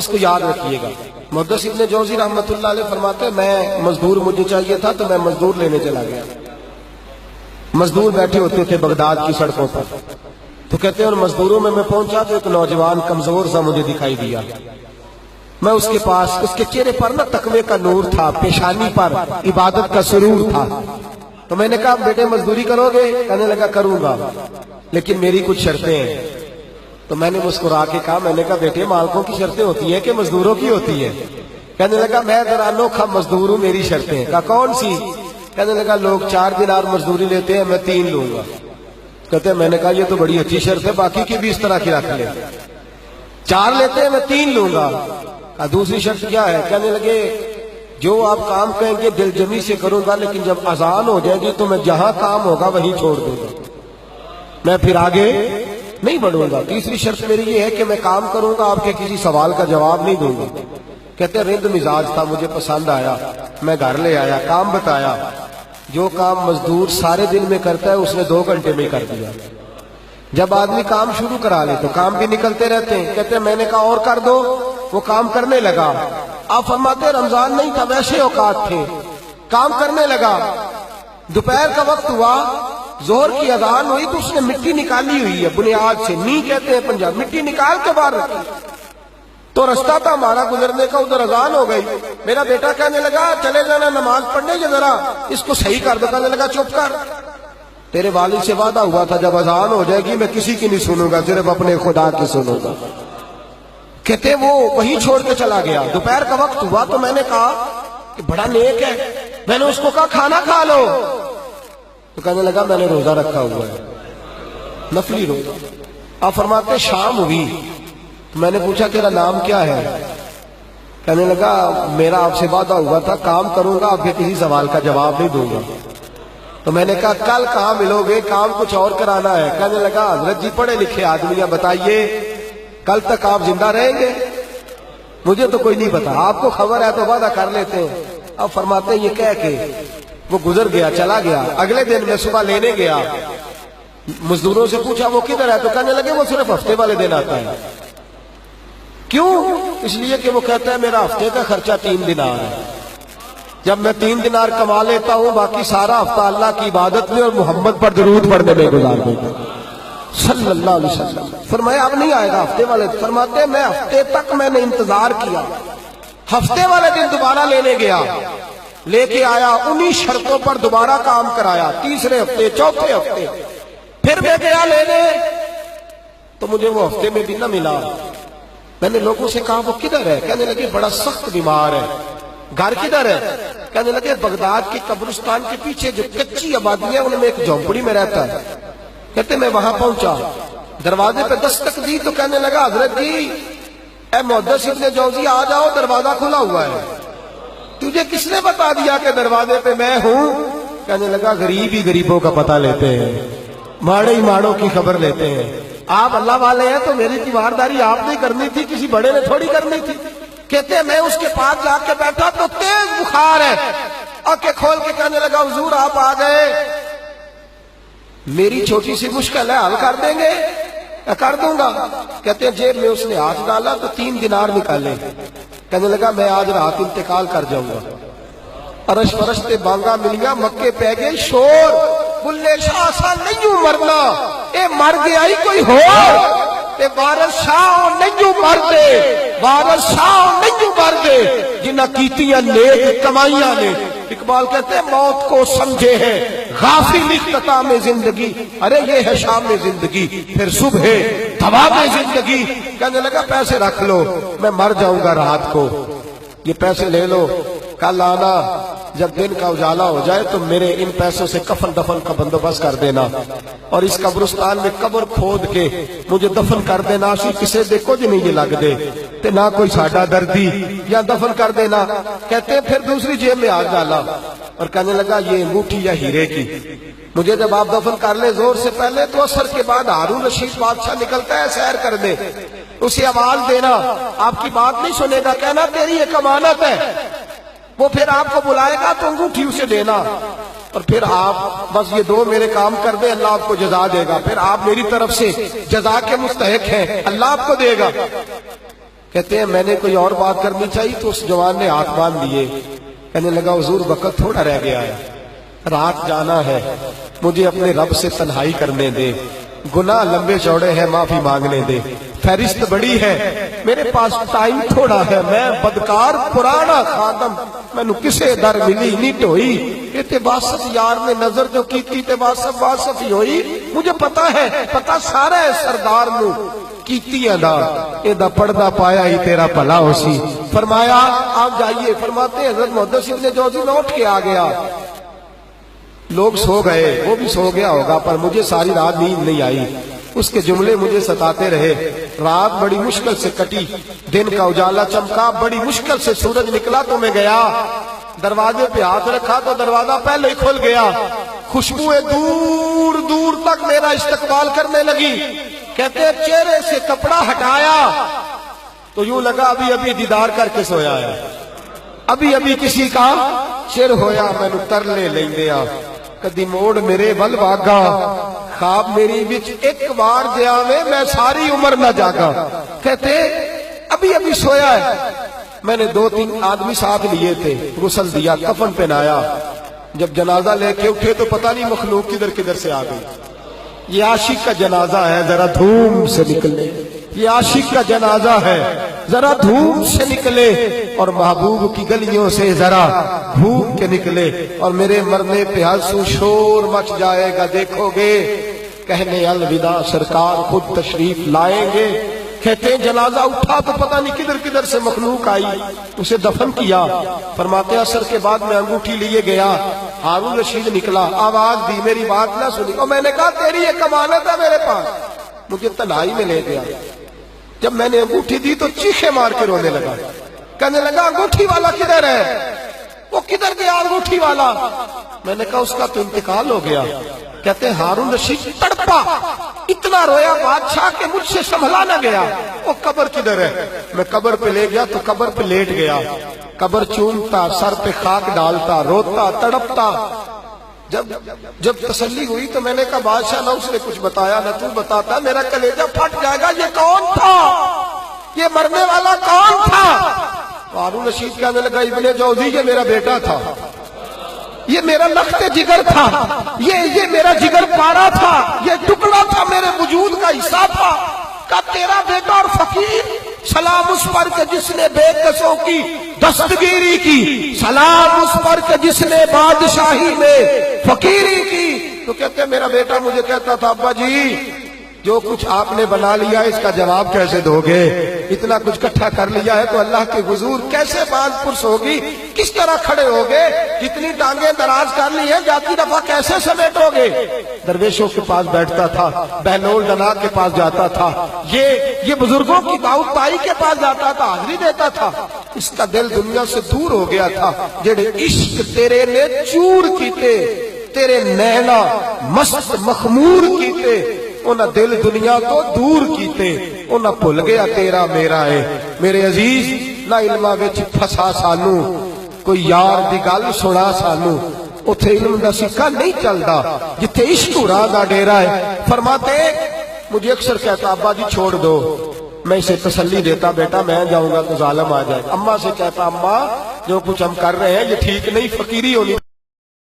اس کو یاد رکھیے گا۔ محدث ابن جوزی رحمۃ اللہ علیہ فرماتے ہیں میں مزدور مجھے چاہیے تھا تو میں مزدور لینے چلا گیا۔ مزدور بیٹھے ہوتے تھے بغداد کی سڑکوں پر، تو کہتے ہیں ان مزدوروں میں پہنچا تو ایک نوجوان کمزور سا مجھے دکھائی دیا۔ میں اس کے پاس، اس کے چہرے پر نا تقوی کا نور تھا، پیشانی پر عبادت کا سرور تھا۔ تو میں نے کہا بیٹے مزدوری کرو گے؟ کہنے لگا کروں گا لیکن میری کچھ شرطیں ہیں۔ تو میں نے مسکرا کے کہا، میں نے کہا بیٹے مالکوں کی شرطیں ہوتی ہیں کہ مزدوروں کی ہوتی ہے؟ کہنے لگا میں ذرا انوکھا مزدور ہوں، میری شرطیں ہیں۔ کہا کون سی؟ کہنے لگا لوگ 4 دینار مزدوری لیتے ہیں، میں 3 لوں گا۔ کہتے ہیں میں نے کہا یہ تو بڑی اچھی شرط ہے، باقی کی بھی اس طرح کی رکھ لے۔ 4 لیتے ہیں، میں 3 لوں گا۔ کہا دوسری شرط کیا ہے؟ کہنے لگے جو آپ کام کہیں گے دل جمی سے کروں گا، لیکن جب اذان ہو جائے گی تو میں جہاں کام ہوگا وہیں چھوڑ دوں گا، میں پھر آگے نہیں بڑھوں گا۔ تیسری شرط میری یہ ہے کہ میں کام کروں گا، آپ کے کسی سوال کا جواب نہیں دوں گا۔ کہتے ہیں رند مزاج تھا، مجھے پسند آیا، میں گھر لے آیا، کام بتایا۔ جو کام مزدور سارے دن میں کرتا ہے اس نے 2 گھنٹے میں کر دیا۔ جب آدمی کام شروع کرا لے تو کام بھی نکلتے رہتے ہیں۔ کہتے ہیں میں نے کہا اور کر دو، وہ کام کرنے لگا۔ آپ فرماتے ہیں رمضان نہیں تھا، ویسے اوقات تھے، کام کرنے لگا۔ دوپہر کا وقت ہوا، ظہر کی اذان ہوئی تو اس نے مٹی نکالی ہوئی ہے بنیاد سے، نی کہتے ہیں پنجاب، مٹی نکال کے باہر رکھی۔ تو رستہ تھا ہمارا گزرنے کا، ادھر اذان ہو گئی۔ میرا بیٹا کہنے لگا چلے جانا نماز پڑھنے کے، ذرا اس کو صحیح کر دو۔ کہنے لگا چپ کر، تیرے والد سے وعدہ ہوا تھا جب اذان ہو جائے گی میں کسی کی نہیں سنوں گا، صرف اپنے خدا کی سنوں گا۔ کہتے وہ وہیں چھوڑ کے چلا گیا۔ دوپہر کا وقت ہوا تو میں نے کہا کہ بڑا نیک ہے، میں نے اس کو کہا کھانا کھا لو۔ تو کہنے لگا میں نے روزہ رکھا ہوا ہے، نفلی روزہ۔ آپ فرماتے شام ہوئی تو میں نے پوچھا تیرا نام کیا ہے؟ کہنے لگا میرا آپ سے وعدہ ہوا تھا کام کروں گا، آپ کے کسی سوال کا جواب نہیں دوں گا۔ تو میں نے کہا کل کہاں ملو گے، کام کچھ اور کرانا ہے۔ کہنے لگا حضرت جی پڑھے لکھے آدمی ہیں، بتائیے کل تک آپ زندہ رہیں گے؟ مجھے تو کوئی نہیں پتا، آپ کو خبر ہے تو وعدہ کر لیتے ہیں۔ اب فرماتے ہیں یہ کہہ کے وہ گزر گیا، چلا گیا۔ اگلے دن میں صبح لینے گیا، مزدوروں سے پوچھا وہ کدھر ہے؟ تو کہنے لگے وہ صرف ہفتے والے دن آتا ہے۔ کیوں؟ اس لیے کہ وہ کہتا ہے میرا ہفتے کا خرچہ 3 دینار ہے، جب میں 3 دینار کما لیتا ہوں باقی سارا ہفتہ اللہ کی عبادت میں اور محمد پر درود پڑھنے میں گزار دیتا ہوں صلی اللہ علیہ وسلم۔ فرمایا اب نہیں آئے گا ہفتے والے، فرماتے ہیں میں ہفتے تک میں نے انتظار کیا، ہفتے والے دن دوبارہ لینے گیا، لے کے آیا، انہی شرطوں پر دوبارہ کام کرایا، تیسرے ہفتے، چوتھے ہفتے، پھر میں گیا لینے تو مجھے وہ ہفتے میں بھی نہ ملا۔ میں نے لوگوں سے کہا وہ کدھر ہے؟ کہنے لگے بڑا سخت بیمار ہے۔ گھر کدھر ہے؟ کہنے لگے بغداد کے قبرستان کے پیچھے جو کچی آبادی ہے ان میں ایک جھونپڑی میں رہتا ہے۔ کہتے میں وہاں پہنچا، دروازے پہ دستک دی تو کہنے لگا حضرت جی اے محدث ابن جوزی آ جاؤ، دروازہ کھلا ہوا ہے۔ تجھے کس نے بتا دیا کہ دروازے پہ میں ہوں؟ کہنے لگا غریب ہی غریبوں کا پتہ لیتے ہیں، ماڑے ہی ماڑوں کی خبر لیتے ہیں۔ آپ اللہ والے ہیں تو میری تیمارداری آپ نے کرنی تھی، کسی بڑے نے تھوڑی کرنی تھی۔ کہتے ہیں میں اس کے پاس جا کے بیٹھا تو تیز بخار ہے، آنکھیں کھول کے کہنے لگا حضور آپ آ گئے، میری چھوٹی سی مشکل ہے، حل کر دیں گے؟ کر دوں گا۔ کہتے ہیں جیب میں اس نے ہاتھ ڈالا تو 3 دینار نکالے۔ کہنے لگا میں آج رات انتقال کر جاؤں گا۔ عرش فرشتے بانگا ملیا، مکے پہ گئے شور، بلے شاہ سا نہیں مرنا، اے مر گیا ہی کوئی ہو، اے وارث شاہ نہیں مردے، وارث شاہ نہیں مردے جنہ کیتیاں نیک کمائیاں نے۔ اقبال کہتے ہیں موت کو سمجھے ہیں غافل اختتام زندگی، ارے یہ ہے شام زندگی پھر صبح دوام زندگی۔ کہنے لگا پیسے رکھ لو، میں مر جاؤں گا رات کو، یہ پیسے لے لو، کل آنا جب دن کا اجالا ہو جائے تو میرے ان پیسوں سے کفن دفن کا بندوبست کر دینا، اور اس قبرستان میں قبر کھود کے مجھے دفن کر دینا، اسی کسے دے کچھ نہیں یہ لگ دے تے نہ کوئی ساڈا دردی، یا دفن کر دینا۔ کہتے ہیں پھر دوسری جیب میں ہاتھ ڈالا اور کہنے لگا یہ انگوٹھی یا ہیرے کی، مجھے جب آپ دفن کر لیں زور سے پہلے تو عصر کے بعد ہارون رشید بادشاہ نکلتا ہے سیر کرنے، اسے آواز دینا، آپ کی بات نہیں سنے گا، کہنا تیری ایک امانت ہے، وہ پھر آپ کو بلائے گا تو انگوٹھی اسے دینا، اور پھر آپ بس یہ 2 میرے کام کر دیں، اللہ آپ کو جزا دے گا، پھر آپ میری طرف سے جزا کے مستحق ہیں، اللہ آپ کو دے گا۔ کہتے ہیں میں نے کوئی اور بات کرنی چاہیے تو اس جوان نے ہاتھ باندھ دیے، کہنے لگا حضور وقت تھوڑا رہ گیا ہے، رات جانا ہے، مجھے اپنے رب سے تنہائی کرنے دے، گناہ لمبے چوڑے ہیں، معافی مانگنے دے، فہرست بڑی ہے، میرے پاس ٹائم تھوڑا ہے، میں بدکار پرانا خادم، میں نو کسے در ملی نہیں ٹوئی، یہ تے واسف یار نے نظر جو کی تھی تے واسف ہی ہوئی، مجھے پتا ہے، پتا سارا ہے سردار نو کیتی ادا، ادا پردہ پایا ہی تیرا بھلا ہو سی۔ فرمایا آپ جائیے، فرماتے حضرت محدث ابن جوزی میں اٹھ کے آ گیا، لوگ سو گئے، وہ بھی سو گیا ہوگا، پر مجھے ساری رات نیند نہیں آئی، اس کے جملے مجھے ستاتے رہے، رات بڑی مشکل سے کٹی، دن کا اجالا چمکا، بڑی مشکل سے سورج نکلا تو میں گیا، دروازے پہ ہاتھ رکھا تو دروازہ پہلے ہی کھل گیا، خوشبوئیں دور دور تک میرا استقبال کرنے لگی، کہتے ہیں چہرے سے کپڑا ہٹایا تو یوں لگا ابھی ابھی دیدار کر کے سویا ہے، ابھی ابھی کسی کا چر ہویا، میں نو ترلے لیں دیا، کدی موڑ میرے ول واگا، خواب میری وچ ایک بار دیا میں ساری عمر نہ جاگا، کہتے ابھی ابھی سویا ہے، میں نے 2-3 آدمی ساتھ لیے تھے، غسل دیا، کفن پہنایا، جب جنازہ لے کے اٹھے تو پتہ نہیں مخلوق کدھر کدھر سے آ گئی، یہ عاشق کا جنازہ ہے ذرا دھوم سے نکلے، یہ عاشق کا جنازہ ہے ذرا دھوم سے نکلے، اور محبوب کی گلیوں سے ذرا بھوک کے نکلے، اور میرے مرنے پہ آنسو شور مچ جائے گا، دیکھو گے کہنے الوداع سرکار خود تشریف لائیں گے، کہتے ہیں جنازہ اٹھا تو پتہ نہیں کدھر کدھر سے مخلوق آئی، اسے دفن کیا، فرماتے عصر کے بعد میں انگوٹھی لیے گیا، ہارون رشید نکلا، آواز دی، میری بات نہ سنی، اور میں نے کہا تیری ایک امانت ہے میرے پاس، مجھے تنہائی میں لے گیا، جب میں نے انگوٹھی دی تو چیخے مار کے رونے لگا، کہنے لگا انگوٹھی والا کدھر ہے، وہ کدھر گیا انگوٹھی والا، میں نے کہا اس کا تو انتقال ہو گیا، کہتے ہیں ہارون رشید تڑپا، اتنا رویا بادشاہ کہ مجھ سے سنبھلا نہ گیا، وہ قبر کدھر ہے، میں قبر پہ لے گیا تو قبر پہ لیٹ گیا، قبر چومتا، سر پہ خاک ڈالتا، روتا، تڑپتا، جب تسلی ہوئی تو میں نے کہا بادشاہ نہ اس نے کچھ بتایا نہ تو بتاتا، میرا کلیجہ پھٹ جائے گا، یہ کون تھا، یہ مرنے والا کون تھا، ہارون رشید کہنے لگا ابن جوزی یہ میرا بیٹا تھا، یہ میرا لخت جگر تھا، یہ میرا جگر پارا تھا، یہ ٹکڑا تھا میرے وجود کا حصہ تھا، کہ تیرا بیٹا اور فقیر، سلام اس پر کہ جس نے بے کسوں کی دستگیری کی، سلام اس پر کہ جس نے بادشاہی میں فقیری کی، تو کہتے ہیں میرا بیٹا مجھے کہتا تھا ابا جی جو کچھ آپ نے بنا لیا اس کا جواب کیسے دو گے، اتنا کچھ کٹھا کر لیا ہے تو اللہ کے حضور کیسے باندھ پرس ہوگی، کس طرح کھڑے ہوگے، جتنی ٹانگیں دراز کر لی ہیں جاتی دفعہ کیسے سمیٹو گے، درویشوں کے پاس بیٹھتا تھا، بہلول ڈنا کے پاس جاتا تھا، یہ بزرگوں کی دعوت پائی کے پاس جاتا تھا، حاضری دیتا تھا، اس کا دل دنیا سے دور ہو گیا تھا، جڑے عشق تیرے نے چور کیتے، تیرے نینا مست مخمور کیتے، انہاں دل دنیا تو دور کیتے، انہاں بھول گیا تیرا میرا ہے، میرے عزیز نہ علمہ وچ پھسا سانو، کوئی یار دی گل سنا سانو، اتھے علم دا سکہ نہیں چلدا، جتھے عشق راہ دا ڈیرا ہے، فرماتے مجھے اکثر کہتا ابا جی چھوڑ دو، میں اسے تسلی دیتا بیٹا میں جاؤں گا تو ظالم آ جائے، اماں سے کہتا اماں جو کچھ ہم کر رہے ہیں یہ ٹھیک نہیں، فقیری ہونی